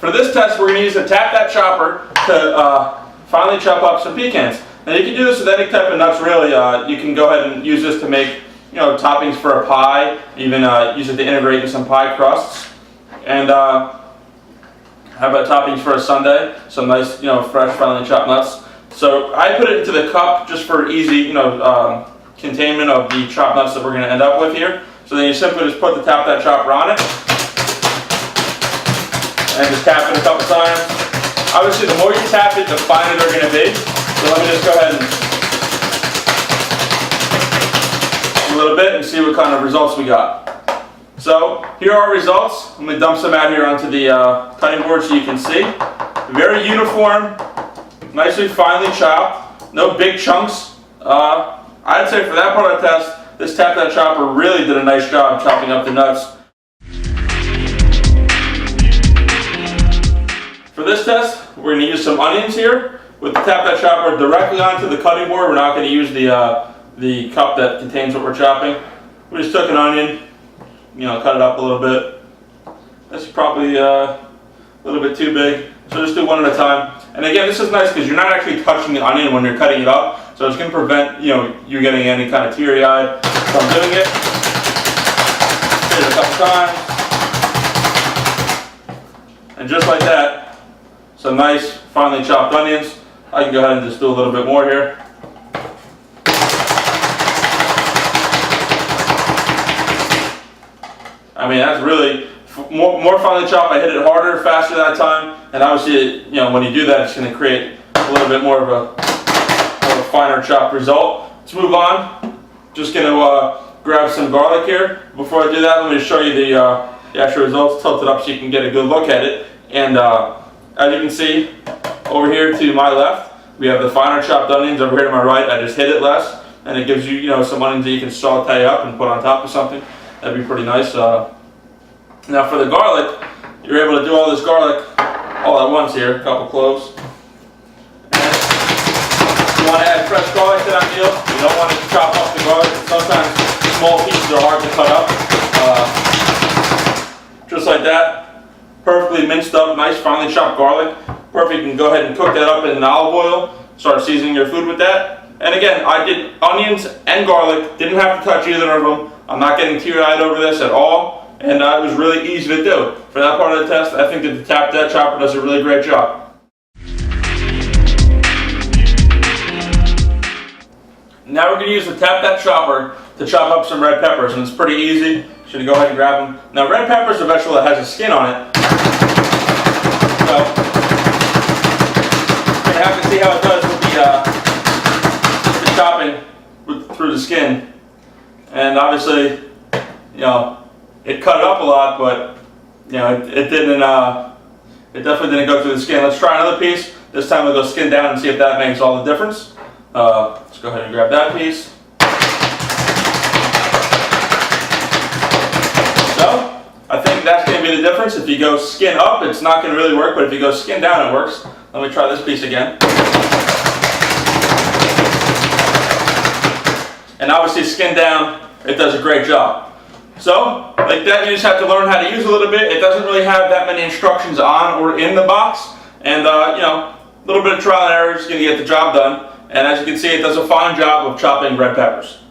for this test, we're going to use a Tap That Chopper to finally chop up some pecans. Now you can do this with any type of nuts really. You can go ahead and use this to make, toppings for a pie, even use it to integrate in some pie crusts. And how about toppings for a sundae? Some nice, fresh, finely chopped nuts. So I put it into the cup just for easy, containment of the chopped nuts that we're going to end up with here. So then you simply just put the Tap That Chopper on it and just tap it a couple times. Obviously, the more you tap it, the finer they're going to be. So let me just go ahead and a little bit and see what kind of results we got. So here are our results. I'm going to dump some out here onto the cutting board so you can see. Very uniform, nicely finely chopped, no big chunks. I'd say for that part of the test, this Tap That Chopper really did a nice job chopping up the nuts. For this test, we're going to use some onions here with the Tap That Chopper directly onto the cutting board. We're not going to use the cup that contains what we're chopping. We just took an onion, cut it up a little bit. This is probably a little bit too big, so just do one at a time. And again, this is nice because you're not actually touching the onion when you're cutting it up, so it's going to prevent you getting any kind of teary-eyed from doing it. Hit it a couple times, and just like that, some nice finely chopped onions. I can go ahead and just do a little bit more here. I mean, that's really more finely chopped. I hit it harder, faster that time, and obviously, when you do that, it's going to create a little bit more of a finer chopped result. Let's move on. Just going to grab some garlic here. Before I do that, let me show you the actual results. Tilt it up so you can get a good look at it. And as you can see, over here to my left, we have the finer chopped onions. Over here to my right, I just hit it less, and it gives you, some onions that you can saute up and put on top of something. That'd be pretty nice. Now for the garlic, you're able to do all this garlic all at once here, a couple cloves. And you want to add fresh garlic to that meal. You don't want to chop up the garlic. Sometimes small pieces are hard to cut up. Just like that, perfectly minced up, nice finely chopped garlic. Perfect. You can go ahead and cook that up in olive oil. Start seasoning your food with that. And again, I did onions and garlic. Didn't have to touch either of them. I'm not getting teary-eyed over this at all. And it was really easy to do. For that part of the test, I think that the Tap That Chopper does a really great job. Now we're going to use the Tap That Chopper to chop up some red peppers, and it's pretty easy. Just going to go ahead and grab them. Now red pepper is a vegetable that has a skin on it. So, you're going to have to see how it does with the chopping through the skin. And obviously, it cut it up a lot, but it didn't. It definitely didn't go through the skin. Let's try another piece. This time we'll go skin down and see if that makes all the difference. Let's go ahead and grab that piece. So I think that's going to be the difference. If you go skin up, it's not going to really work, but if you go skin down, it works. Let me try this piece again. And obviously, skin down, it does a great job. So, like that, you just have to learn how to use it a little bit. It doesn't really have that many instructions on or in the box. And, a little bit of trial and error is going to get the job done. And as you can see, it does a fine job of chopping red peppers.